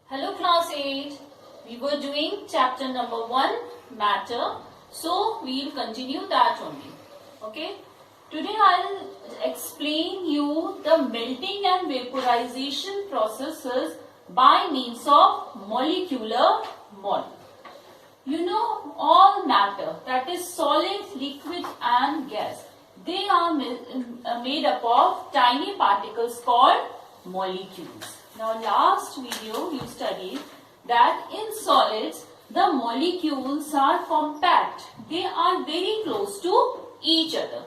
Hello class 8. We were doing chapter number 1 matter. So we will continue that only. Okay. Today I will explain you the melting and vaporization processes by means of molecular model. You know all matter, that is solid, liquid and gas. They are made up of tiny particles called molecules. Now last video you studied that in solids the molecules are compact. They are very close to each other.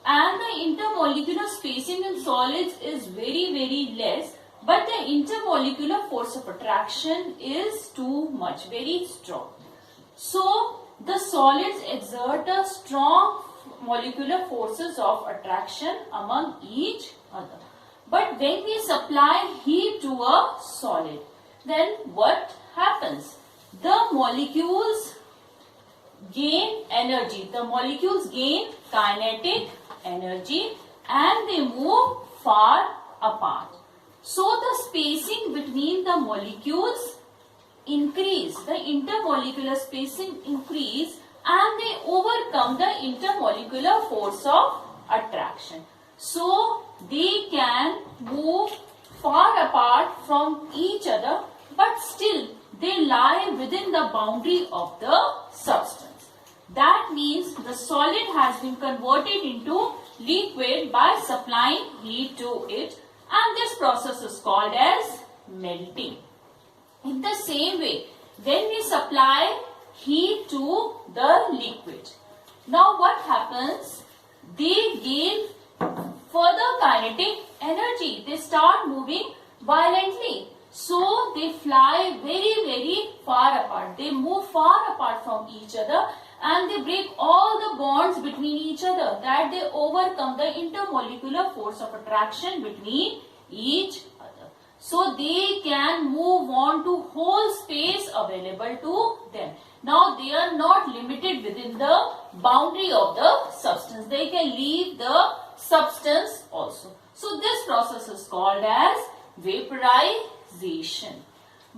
And the intermolecular spacing in solids is very less. But the intermolecular force of attraction is too much, very strong. So the solids exert a strong molecular forces of attraction among each other. But when we supply heat to a solid, then what happens? The molecules gain energy. The molecules gain kinetic energy and they move far apart. So the spacing between the molecules increase. The intermolecular spacing increase and they overcome the intermolecular force of attraction. So they can move far apart from each other, but still they lie within the boundary of the substance. That means the solid has been converted into liquid by supplying heat to it, and this process is called as melting. In the same way, when we supply heat to the liquid, now what happens? They gain further kinetic energy. They start moving violently. So they fly very far apart. They move far apart from each other and they break all the bonds between each other, that they overcome the intermolecular force of attraction between each other. So they can move on to whole space available to them. Now they are not limited within the boundary of the substance. They can leave the substance also. So this process is called as vaporization.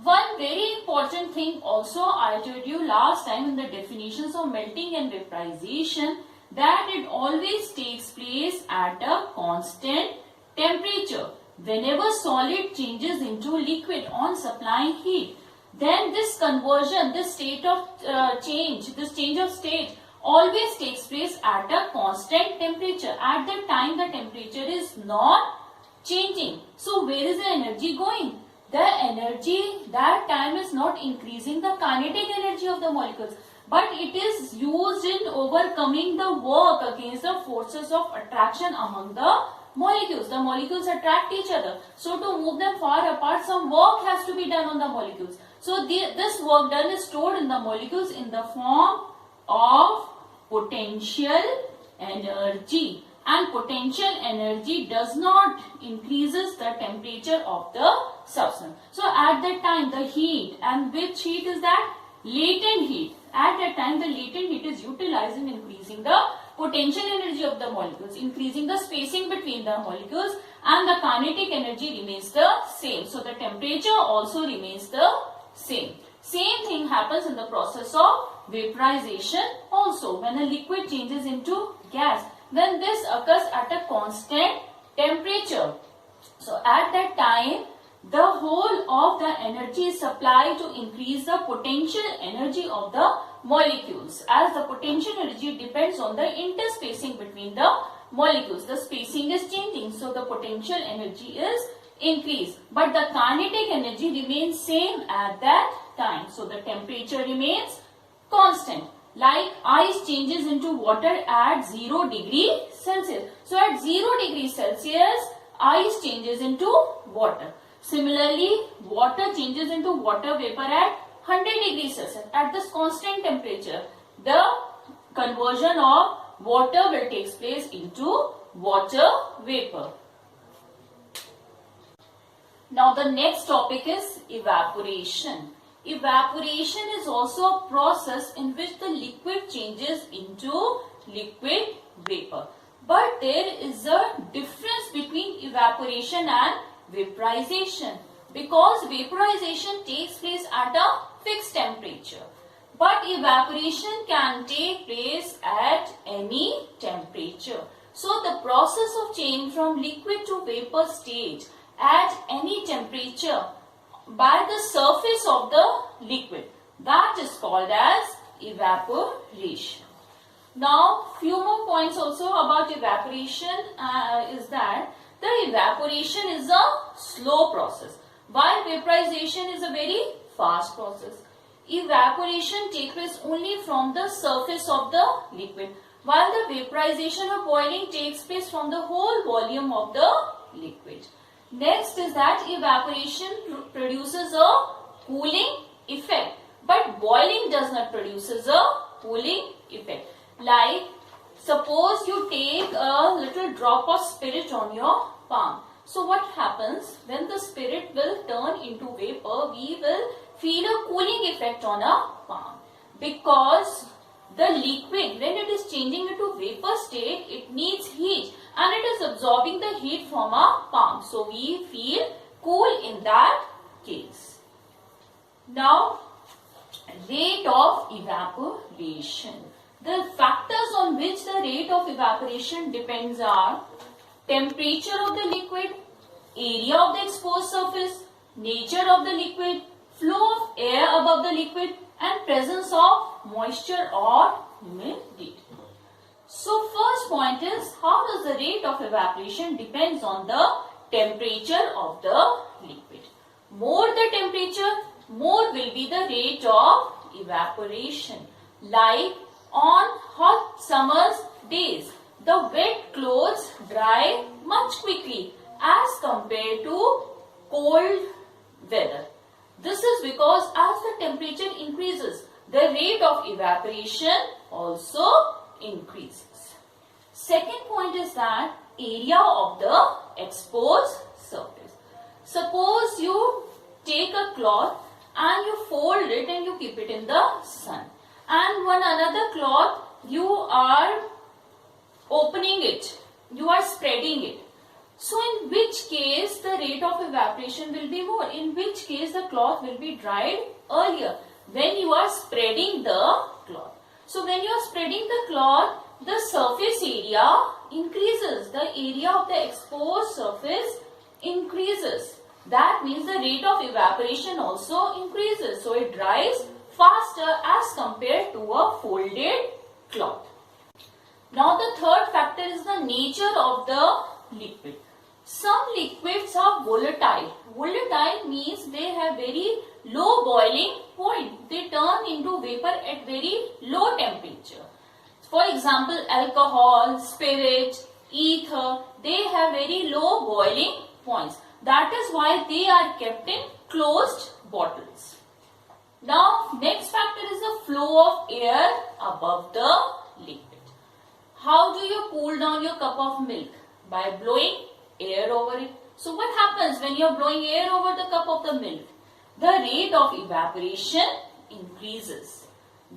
One very important thing also I told you last time in the definitions of melting and vaporization, that it always takes place at a constant temperature. Whenever solid changes into liquid on supplying heat, then this conversion, this state of change of state always takes place at a constant temperature. At the time the temperature is not changing. So where is the energy going? The energy that time is not increasing the kinetic energy of the molecules, but it is used in overcoming the work against the forces of attraction among the molecules. The molecules attract each other. So to move them far apart, some work has to be done on the molecules. So this work done is stored in the molecules in the form of potential energy. And potential energy does not increases the temperature of the substance. So at that time the heat, and which heat is that? Latent heat. At that time the latent heat is utilized in increasing the potential energy of the molecules, increasing the spacing between the molecules, and the kinetic energy remains the same. So the temperature also remains the same. Same thing happens in the process of vaporization also. When a liquid changes into gas, then this occurs at a constant temperature. So at that time, the whole of the energy is supplied to increase the potential energy of the molecules, as the potential energy depends on the interspacing between the molecules. The spacing is changing, so the potential energy is increased, but the kinetic energy remains same at that time. So the temperature remains constant. Like ice changes into water at 0 degree Celsius. So at 0 degree Celsius, ice changes into water. Similarly, water changes into water vapor at 100 degrees Celsius. At this constant temperature, the conversion of water will take place into water vapor. Now the next topic is evaporation. Evaporation is also a process in which the liquid changes into liquid vapor. But there is a difference between evaporation and vaporization. because vaporization takes place at a fixed temperature. But evaporation can take place at any temperature. So the process of change from liquid to vapor stage at any temperature by the surface of the liquid, that is called as evaporation. Now, few more points also about evaporation is that the evaporation is a slow process, while vaporization is a very fast process. Evaporation takes place only from the surface of the liquid, while the vaporization or boiling takes place from the whole volume of the liquid. Next is that evaporation produces a cooling effect, but boiling does not produces a cooling effect. Like, suppose you take a little drop of spirit on your palm. So what happens when the spirit will turn into vapor? We will feel a cooling effect on our palm, because the liquid, when it is changing into vapor state, it needs heat and it is absorbing the heat from our palm. So we feel cool in that case. Now, rate of evaporation. The factors on which the rate of evaporation depends are temperature of the liquid, area of the exposed surface, nature of the liquid, flow of air above the liquid, and presence of moisture or humidity. So first point is, how does the rate of evaporation depends on the temperature of the liquid. More the temperature, more will be the rate of evaporation. Like on hot summer's days, the wet clothes dry much quickly as compared to cold weather. This is because as the temperature increases, the rate of evaporation also increases. Second point is that area of the exposed surface. Suppose you take a cloth and you fold it and you keep it in the sun. And one another cloth, you are opening it, you are spreading it. So in which case the rate of evaporation will be more? In which case the cloth will be dried earlier? When you are spreading the cloth. So when you are spreading the cloth, the surface area increases. The area of the exposed surface increases. That means the rate of evaporation also increases. So it dries faster as compared to a folded cloth. Now the third factor is the nature of the liquid. Some liquids are volatile. Volatile means they have very low boiling point. They turn into vapor at very low temperature. For example, alcohol, spirit, ether, they have very low boiling points. That is why they are kept in closed bottles. Now, next factor is the flow of air above the liquid. How do you cool down your cup of milk? By blowing air over it. So what happens when you are blowing air over the cup of the milk? The rate of evaporation increases.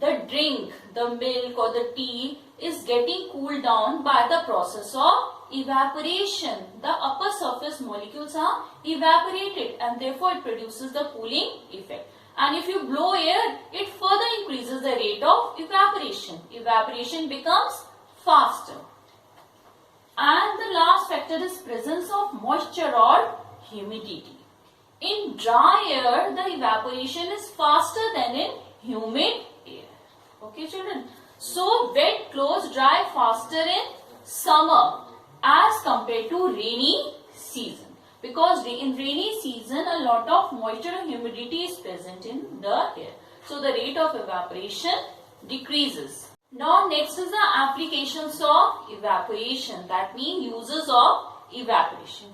The drink, the milk or the tea is getting cooled down by the process of evaporation. The upper surface molecules are evaporated and therefore it produces the cooling effect. And if you blow air, it further increases the rate of evaporation. Evaporation becomes faster. And the last factor is presence of moisture or humidity. In dry air, the evaporation is faster than in humid air. Okay, children? So, wet clothes dry faster in summer as compared to rainy season. Because in rainy season, a lot of moisture and humidity is present in the air. So, the rate of evaporation decreases. Now, next is the applications of evaporation. That means uses of evaporation.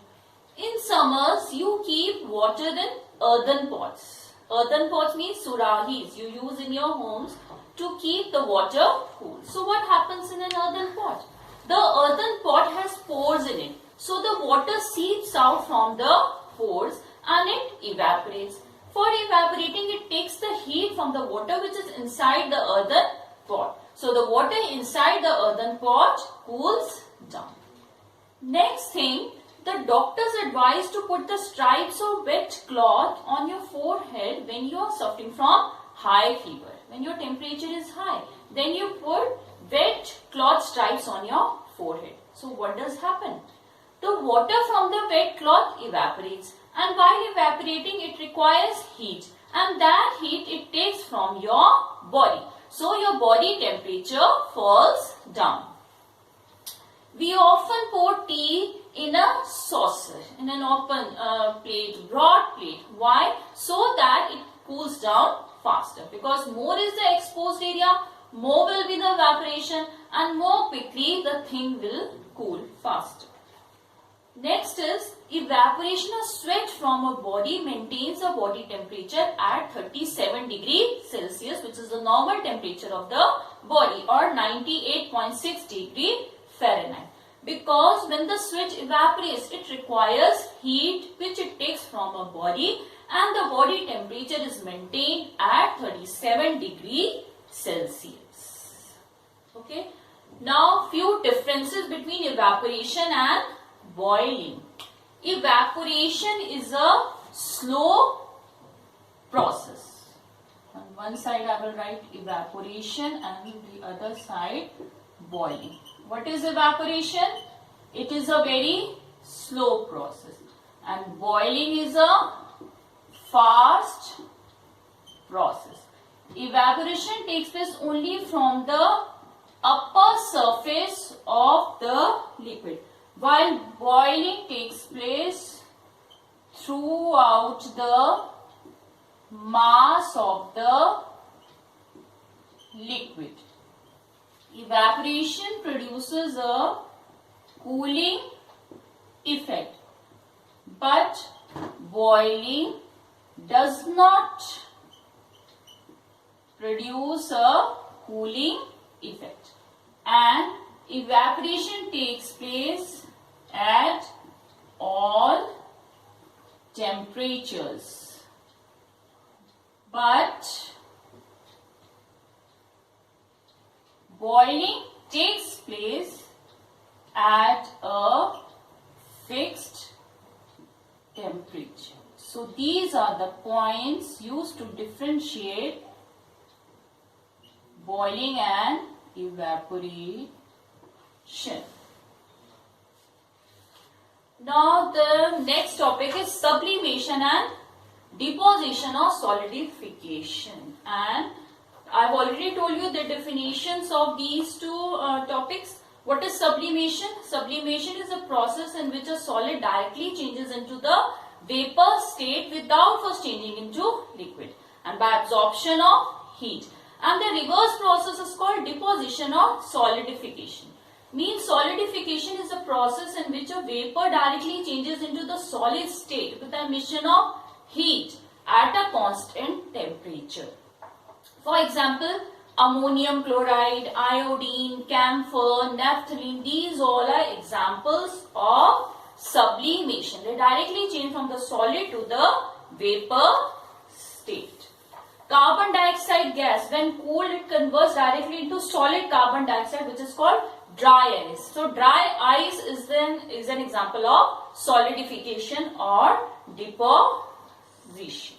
In summers, you keep water in earthen pots. Earthen pots means surahis you use in your homes to keep the water cool. So, what happens in an earthen pot? The earthen pot has pores in it. So, the water seeps out from the pores and it evaporates. For evaporating, it takes the heat from the water which is inside the earthen pot. So, the water inside the earthen pot cools down. Next thing, The doctors advise to put the stripes of wet cloth on your forehead when you are suffering from high fever. When your temperature is high, then you put wet cloth stripes on your forehead. So what does happen? The water from the wet cloth evaporates, and while evaporating it requires heat, and that heat it takes from your body. So your body temperature falls down. We often pour tea in a saucer, in an open plate, broad plate. Why? So that it cools down faster. Because more is the exposed area, more will be the evaporation, and more quickly the thing will cool faster. Next is evaporation of sweat from a body maintains a body temperature at 37 degrees Celsius, which is the normal temperature of the body, or 98.6 degree Fahrenheit. Because when the sweat evaporates, it requires heat which it takes from a body, and the body temperature is maintained at 37 degree Celsius. Okay. Now few differences between evaporation and boiling. Evaporation is a slow process. On one side I will write evaporation and the other side boiling. What is evaporation? It is a very slow process, and boiling is a fast process. Evaporation takes place only from the upper surface of the liquid, while boiling takes place throughout the mass of the liquid. Evaporation produces a cooling effect, but boiling does not produce a cooling effect, and evaporation takes place at all temperatures, but boiling takes place at a fixed temperature. So these are the points used to differentiate boiling and evaporation. Now the next topic is sublimation and deposition or solidification, and I've already told you the definitions of these two topics. What is sublimation? Sublimation is a process in which a solid directly changes into the vapor state without first changing into liquid, and by absorption of heat. And the reverse process is called deposition or solidification. Means solidification is a process in which a vapor directly changes into the solid state with the emission of heat at a constant temperature. For example, ammonium chloride, iodine, camphor, naphthalene, these all are examples of sublimation. They directly change from the solid to the vapor state. Carbon dioxide gas, when cooled, it converts directly into solid carbon dioxide, which is called dry ice. So dry ice is an example of solidification or deposition.